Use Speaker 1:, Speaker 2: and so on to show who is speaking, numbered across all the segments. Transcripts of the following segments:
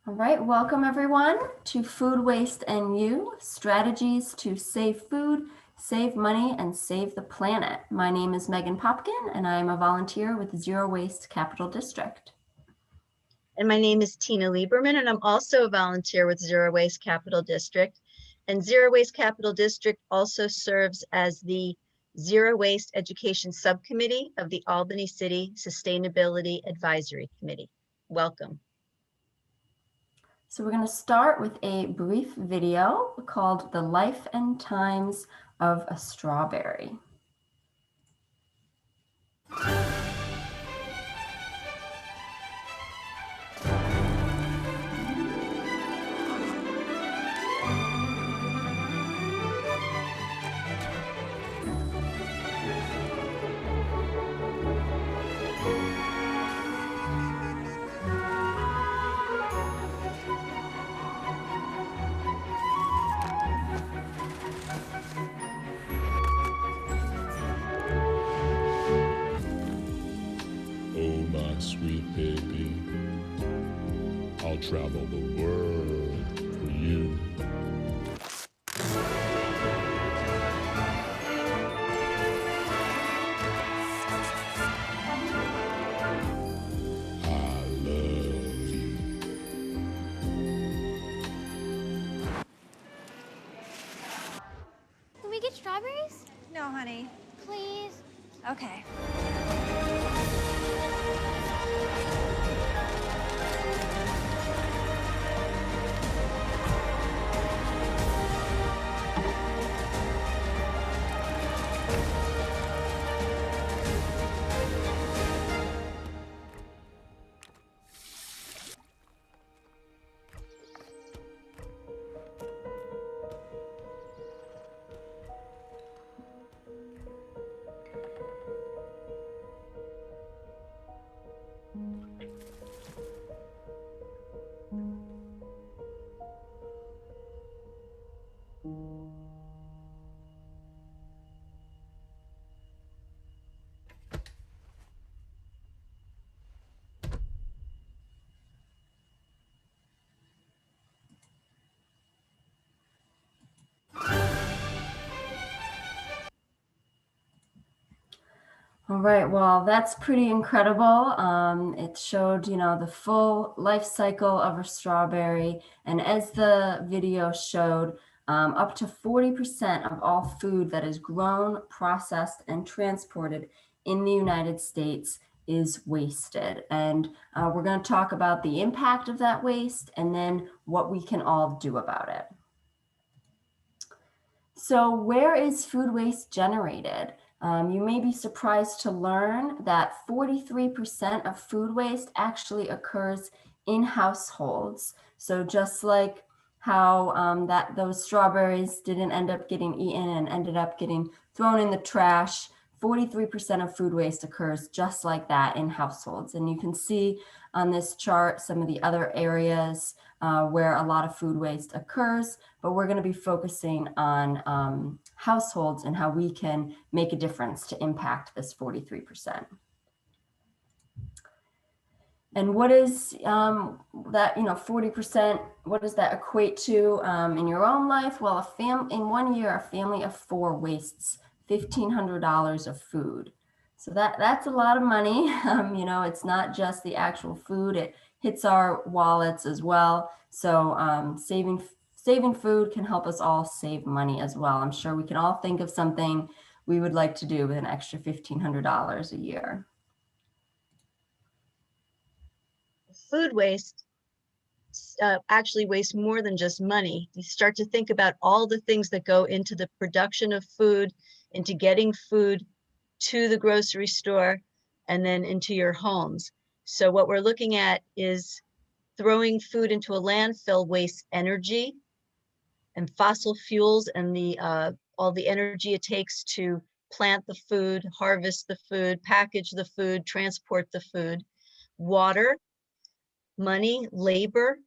Speaker 1: All right, welcome everyone to Food Waste and You, Strategies to Save Food, Save Money, and Save the Planet. My name is Megan Popkin, and I am a volunteer with Zero Waste Capital District.
Speaker 2: And my name is Tina Lieberman, and I'm also a volunteer with Zero Waste Capital District. And Zero Waste Capital District also serves as the Zero Waste Education Subcommittee of the Albany City Sustainability Advisory Committee. Welcome.
Speaker 1: So we're going to start with a brief video called The Life and Times of a Strawberry.
Speaker 3: Sweet baby, I'll travel the world for you. I love you.
Speaker 4: Can we get strawberries?
Speaker 5: No, honey.
Speaker 4: Please?
Speaker 5: Okay.
Speaker 1: All right, well, that's pretty incredible. It showed, the full life cycle of a strawberry. And as the video showed, up to 40% of all food that is grown, processed, and transported in the United States is wasted. And we're going to talk about the impact of that waste and then what we can all do about it. So where is food waste generated? You may be surprised to learn that 43% of food waste actually occurs in households. So just like how those strawberries didn't end up getting eaten and ended up getting thrown in the trash, 43% of food waste occurs just like that in households. And you can see on this chart some of the other areas where a lot of food waste occurs, but we're going to be focusing on households and how we can make a difference to impact this 43%. And what is that, 40%, what does that equate to in your own life? Well, in 1 year, a family of 4 wastes $1,500 of food. So that's a lot of money. It's not just the actual food, it hits our wallets as well. So saving food can help us all save money as well. I'm sure we can all think of something we would like to do with an extra $1,500 a year.
Speaker 2: Food waste actually wastes more than just money. You start to think about all the things that go into the production of food, into getting food to the grocery store, and then into your homes. So what we're looking at is throwing food into a landfill wastes energy and fossil fuels and all the energy it takes to plant the food, harvest the food, package the food, transport the food, water, money, labor,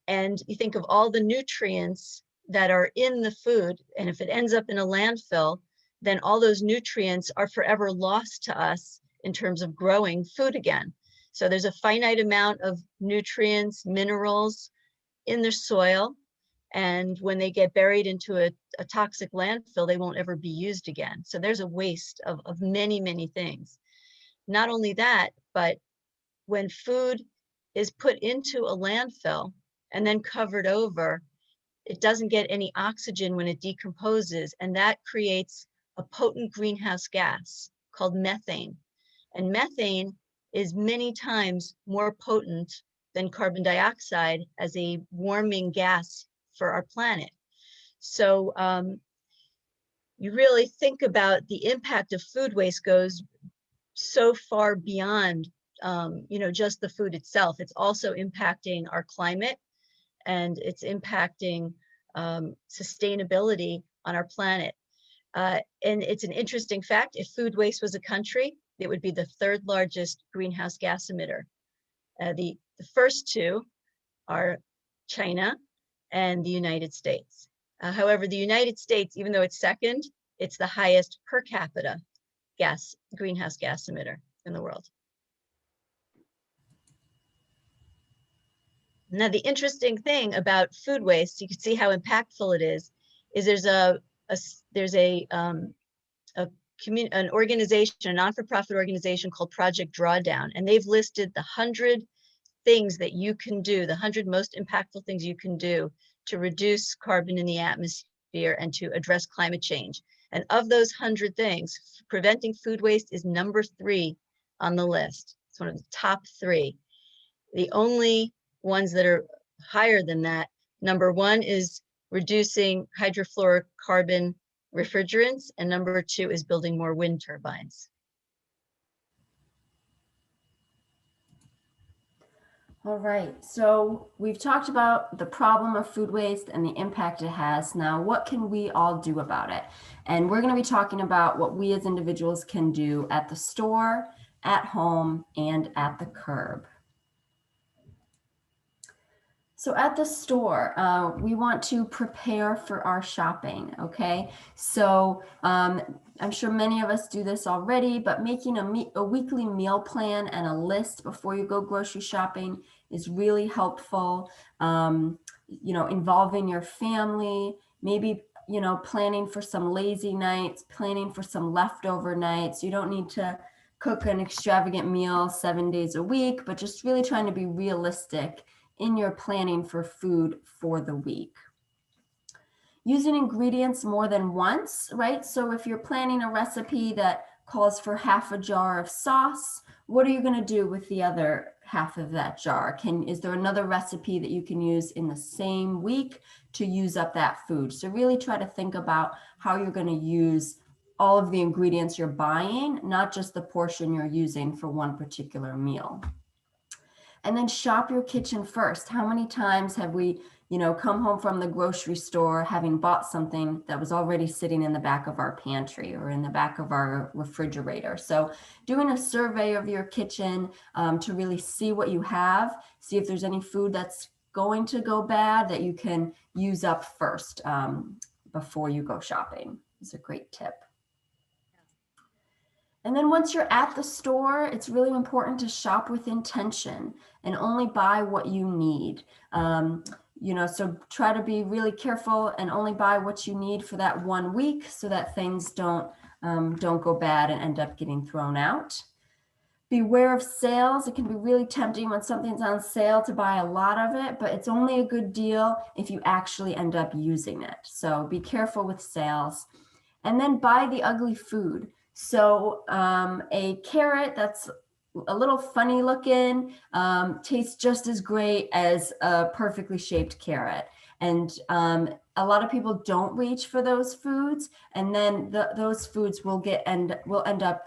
Speaker 2: and you think of all the nutrients that are in the food. And if it ends up in a landfill, then all those nutrients are forever lost to us in terms of growing food again. So there's a finite amount of nutrients, minerals, in the soil. And when they get buried into a toxic landfill, they won't ever be used again. So there's a waste of many, many things. Not only that, but when food is put into a landfill and then covered over, it doesn't get any oxygen when it decomposes, and that creates a potent greenhouse gas called methane. And methane is many times more potent than carbon dioxide as a warming gas for our planet. So you really think about the impact of food waste goes so far beyond just the food itself. It's also impacting our climate, and it's impacting sustainability on our planet. And it's an interesting fact, if food waste was a country, it would be the third largest greenhouse gas emitter. The first two are China and the United States. However, the United States, even though it's second, it's the highest per capita greenhouse gas emitter in the world. Now, the interesting thing about food waste, you can see how impactful it is there's an organization, a non-for-profit organization called Project Drawdown, and they've listed the 100 things that you can do, the 100 most impactful things you can do to reduce carbon in the atmosphere and to address climate change. And of those 100 things, preventing food waste is number 3 on the list. It's one of the top 3. The only ones that are higher than that, number 1 is reducing hydrofluorocarbon refrigerants, and number 2 is building more wind turbines.
Speaker 1: All right, so we've talked about the problem of food waste and the impact it has. Now, what can we all do about it? And we're going to be talking about what we as individuals can do at the store, at home, and at the curb. So at the store, we want to prepare for our shopping, okay? So I'm sure many of us do this already, but making a weekly meal plan and a list before you go grocery shopping is really helpful. Involving your family, maybe, planning for some lazy nights, planning for some leftover nights. You don't need to cook an extravagant meal 7 days a week, but just really trying to be realistic in your planning for food for the week. Using ingredients more than once, right? So if you're planning a recipe that calls for half a jar of sauce, what are you going to do with the other half of that jar? Is there another recipe that you can use in the same week to use up that food? So really try to think about how you're going to use all of the ingredients you're buying, not just the portion you're using for one particular meal. And then shop your kitchen first. How many times have we, come home from the grocery store having bought something that was already sitting in the back of our pantry or in the back of our refrigerator? So doing a survey of your kitchen to really see what you have, see if there's any food that's going to go bad that you can use up first before you go shopping is a great tip. And then once you're at the store, it's really important to shop with intention and only buy what you need. So try to be really careful and only buy what you need for that 1 week so that things don't go bad and end up getting thrown out. Beware of sales. It can be really tempting when something's on sale to buy a lot of it, but it's only a good deal if you actually end up using it. So be careful with sales. And then buy the ugly food. So a carrot that's a little funny looking tastes just as great as a perfectly shaped carrot. And a lot of people don't reach for those foods, and then those foods will end up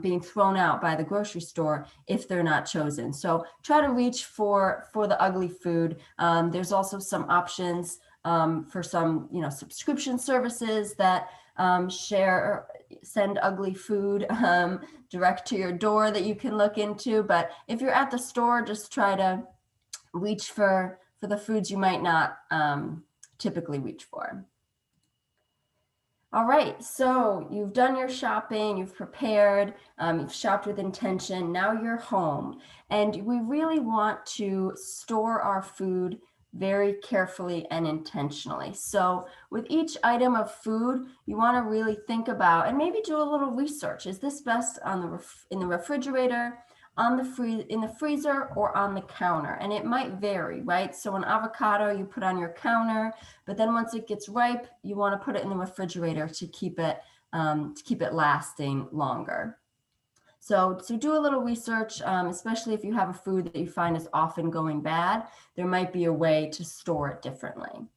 Speaker 1: being thrown out by the grocery store if they're not chosen. So try to reach for the ugly food. There's also some options for some subscription services that send ugly food direct to your door that you can look into. But if you're at the store, just try to reach for the foods you might not typically reach for. All right, so you've done your shopping, you've prepared, you've shopped with intention, now you're home. And we really want to store our food very carefully and intentionally. So with each item of food, you want to really think about and maybe do a little research. Is this best on the in the refrigerator, on the in the freezer, or on the counter? And it might vary, right? So an avocado you put on your counter, but then once it gets ripe, you want to put it in the refrigerator to keep it lasting longer. So do a little research, especially if you have a food that you find is often going bad. There might be a way to store it differently.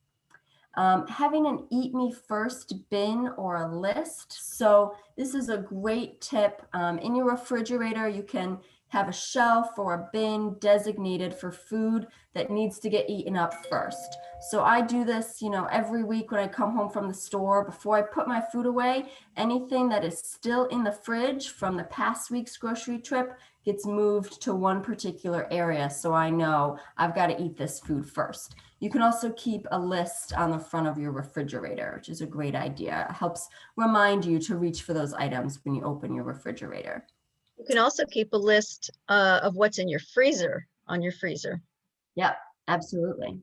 Speaker 1: Having an eat me first bin or a list. So this is a great tip. In your refrigerator, you can have a shelf or a bin designated for food that needs to get eaten up first. So I do this, every week when I come home from the store. Before I put my food away, anything that is still in the fridge from the past week's grocery trip gets moved to one particular area. So I know I've got to eat this food first. You can also keep a list on the front of your refrigerator, which is a great idea. It helps remind you to reach for those items when you open your refrigerator.
Speaker 2: You can also keep a list of what's in your freezer on your freezer.
Speaker 1: Yep, absolutely.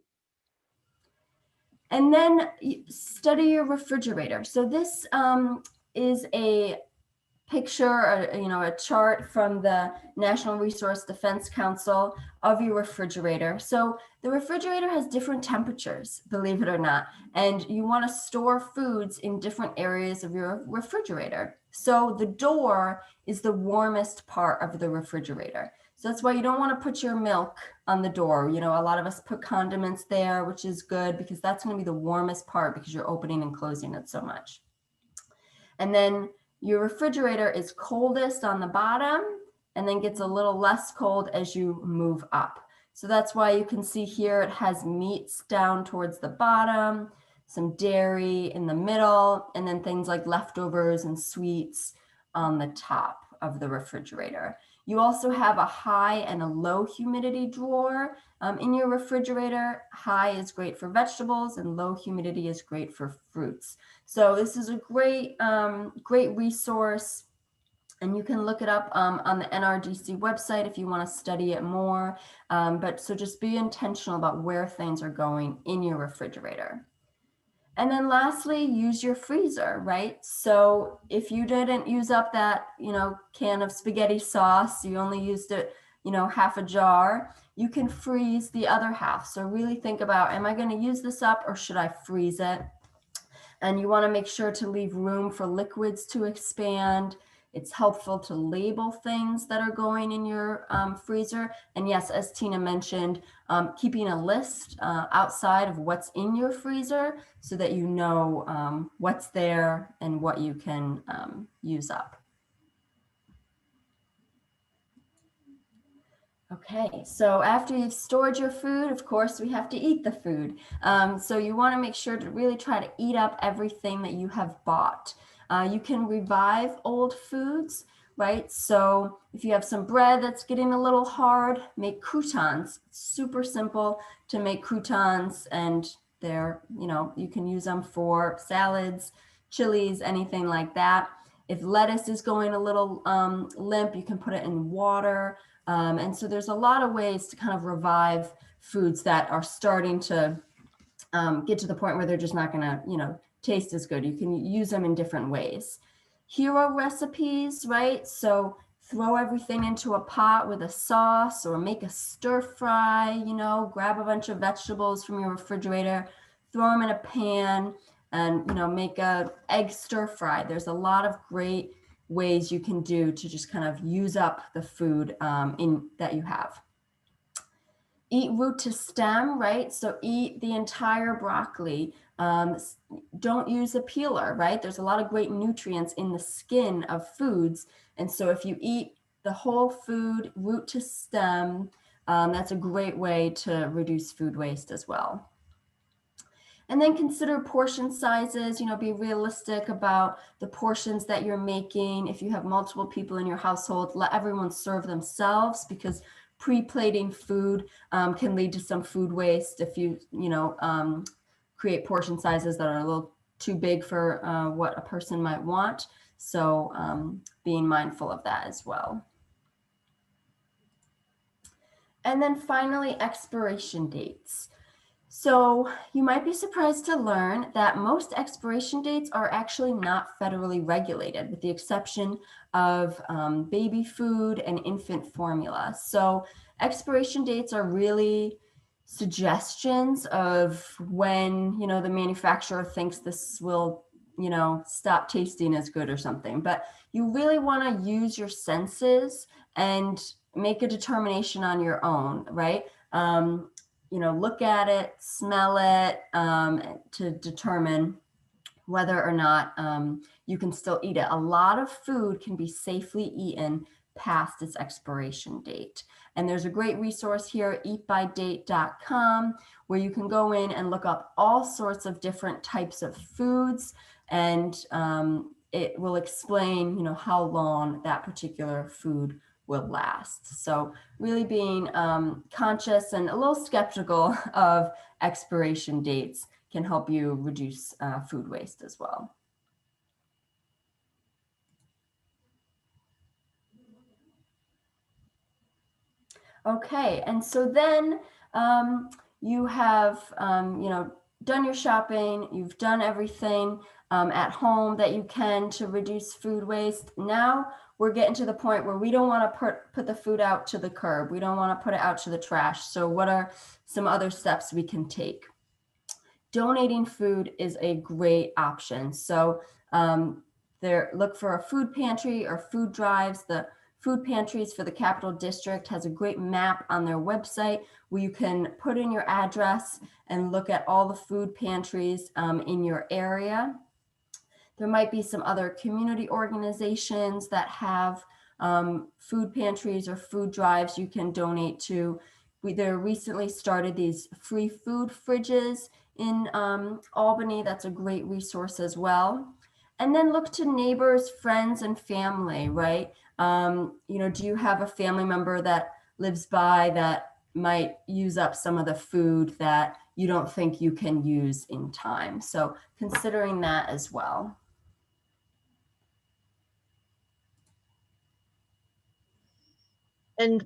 Speaker 1: And then study your refrigerator. So this is a picture, a chart from the National Resource Defense Council of your refrigerator. So the refrigerator has different temperatures, believe it or not, and you want to store foods in different areas of your refrigerator. So the door is the warmest part of the refrigerator. So that's why you don't want to put your milk on the door. A lot of us put condiments there, which is good because that's going to be the warmest part because you're opening and closing it so much. And then your refrigerator is coldest on the bottom and then gets a little less cold as you move up. So that's why you can see here it has meats down towards the bottom, some dairy in the middle, and then things like leftovers and sweets on the top of the refrigerator. You also have a high and a low humidity drawer in your refrigerator. High is great for vegetables and low humidity is great for fruits. So this is a great resource, and you can look it up on the NRDC website if you want to study it more. But so just be intentional about where things are going in your refrigerator. And then lastly, use your freezer, right? So if you didn't use up that, can of spaghetti sauce, you only used it, half a jar, you can freeze the other half. So really think about, am I going to use this up or should I freeze it? And you want to make sure to leave room for liquids to expand. It's helpful to label things that are going in your freezer. And yes, as Tina mentioned, keeping a list outside of what's in your freezer so that you know what's there and what you can use up. Okay, so after you've stored your food, of course, we have to eat the food. So you want to make sure to really try to eat up everything that you have bought. You can revive old foods, right? So if you have some bread that's getting a little hard, make croutons. It's super simple to make croutons, and they're, you can use them for salads, chilies, anything like that. If lettuce is going a little limp, you can put it in water. And so there's a lot of ways to kind of revive foods that are starting to get to the point where they're just not going to, taste as good. You can use them in different ways. Hero recipes, right? So throw everything into a pot with a sauce or make a stir fry, grab a bunch of vegetables from your refrigerator, throw them in a pan and, make a egg stir fry. There's a lot of great ways you can do to just kind of use up the food that you have. Eat root to stem, right? So eat the entire broccoli. Don't use a peeler, right? There's a lot of great nutrients in the skin of foods. And so if you eat the whole food, root to stem, that's a great way to reduce food waste as well. And then consider portion sizes, be realistic about the portions that you're making. If you have multiple people in your household, let everyone serve themselves because pre-plating food can lead to some food waste if you, create portion sizes that are a little too big for what a person might want. So being mindful of that as well. And then finally, expiration dates. So you might be surprised to learn that most expiration dates are actually not federally regulated, with the exception of baby food and infant formula. So expiration dates are really suggestions of when, the manufacturer thinks this will, stop tasting as good or something. But you really want to use your senses and make a determination on your own, right? Look at it, smell it, to determine whether or not you can still eat it. A lot of food can be safely eaten past its expiration date. And there's a great resource here, eatbydate.com, where you can go in and look up all sorts of different types of foods, and it will explain, how long that particular food will last. So really being conscious and a little skeptical of expiration dates can help you reduce food waste as well. Okay, and so then you have, done your shopping, you've done everything at home that you can to reduce food waste. Now we're getting to the point where we don't want to put the food out to the curb. We don't want to put it out to the trash. So what are some other steps we can take? Donating food is a great option. So look for a food pantry or food drives. The Food Pantries for the Capital District has a great map on their website where you can put in your address and look at all the food pantries in your area. There might be some other community organizations that have food pantries or food drives you can donate to. They recently started these free food fridges in Albany. That's a great resource as well. And then look to neighbors, friends, and family, right? Do you have a family member that lives by that might use up some of the food that you don't think you can use in time? So considering that as well.
Speaker 2: And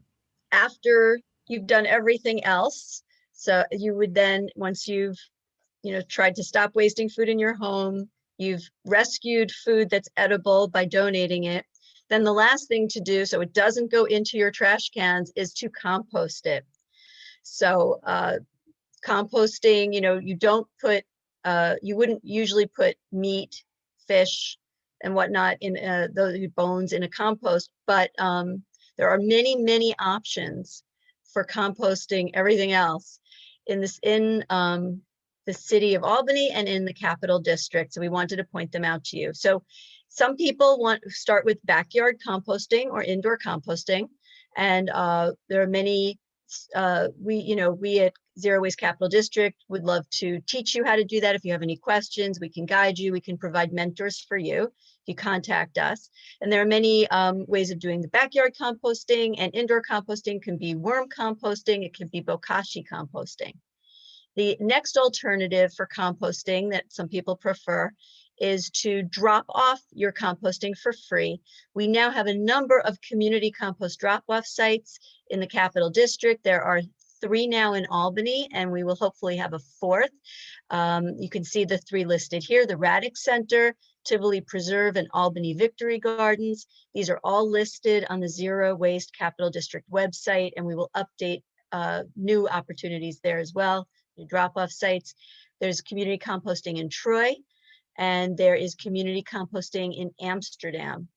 Speaker 2: after you've done everything else, so you would then, once you've tried to stop wasting food in your home, you've rescued food that's edible by donating it, then the last thing to do, so it doesn't go into your trash cans, is to compost it. So composting, you don't put, you wouldn't usually put meat, fish, and whatnot in those bones in a compost, but there are many, many options for composting everything else in the city of Albany and in the Capital District. So we wanted to point them out to you. So some people start with backyard composting or indoor composting. And there are many, we at Zero Waste Capital District would love to teach you how to do that. If you have any questions, we can guide you. We can provide mentors for you if you contact us. And there are many ways of doing the backyard composting, and indoor composting can be worm composting. It can be bokashi composting. The next alternative for composting that some people prefer is to drop off your composting for free. We now have a number of community compost drop-off sites in the Capital District. There are 3 now in Albany, and we will hopefully have a 4th. You can see the 3 listed here: the Raddick Center, Tivoli Preserve, and Albany Victory Gardens. These are all listed on the Zero Waste Capital District website, and we will update new opportunities there as well, new drop-off sites. There's community composting in Troy, and there is community composting in Amsterdam.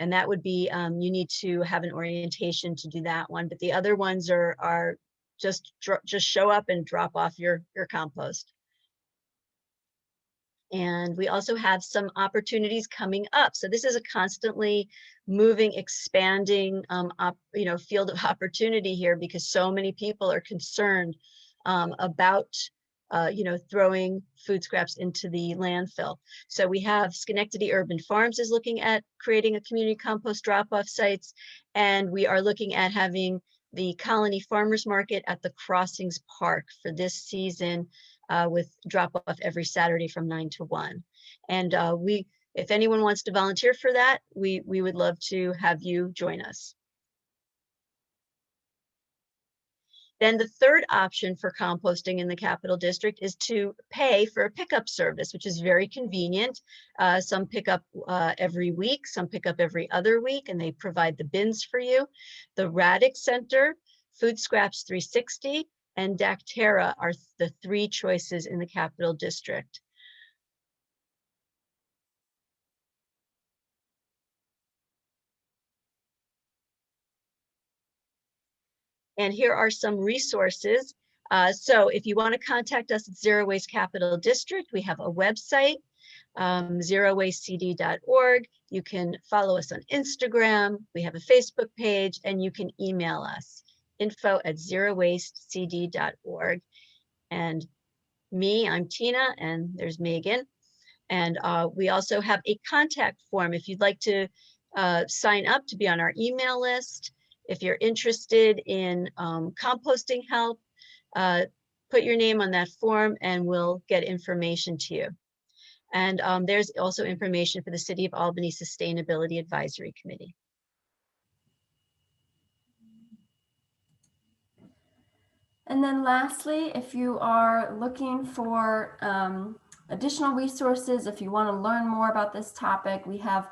Speaker 2: And that would be, you need to have an orientation to do that one, but the other ones are just show up and drop off your compost. And we also have some opportunities coming up. So this is a constantly moving, expanding field of opportunity here, because so many people are concerned about throwing food scraps into the landfill. So we have Schenectady Urban Farms is looking at creating a community compost drop-off sites, and we are looking at having the Colony Farmers Market at the Crossings Park for this season, with drop-off every Saturday from 9 to 1. And if anyone wants to volunteer for that, we would love to have you join us. Then the third option for composting in the Capital District is to pay for a pickup service, which is very convenient. Some pick up every week, some pick up every other week, and they provide the bins for you. The Radix Center, Food Scraps 360, and Dactera are the three choices in the Capital District. And here are some resources. So if you want to contact us at Zero Waste Capital District, we have a website, zerowastecd.org. You can follow us on Instagram. We have a Facebook page, and you can email us, info@zerowastecd.org. And me, I'm Tina, and there's Megan. And we also have a contact form if you'd like to sign up to be on our email list. If you're interested in composting help, put your name on that form and we'll get information to you. And there's also information for the City of Albany Sustainability Advisory Committee.
Speaker 1: And then lastly, if you are looking for additional resources, if you want to learn more about this topic, we have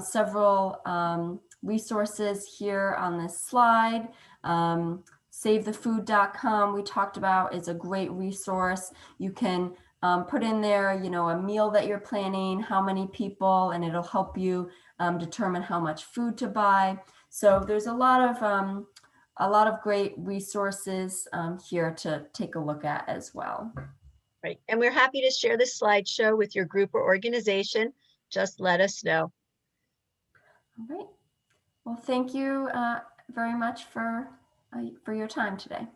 Speaker 1: several resources here on this slide. SaveTheFood.com we talked about is a great resource. You can put in there, you know, a meal that you're planning, how many people, and it'll help you determine how much food to buy. So there's a lot of great resources here to take a look at as well.
Speaker 2: Right, and we're happy to share this slideshow with your group or organization. Just let us know.
Speaker 1: All right. Well, thank you very much for your time today.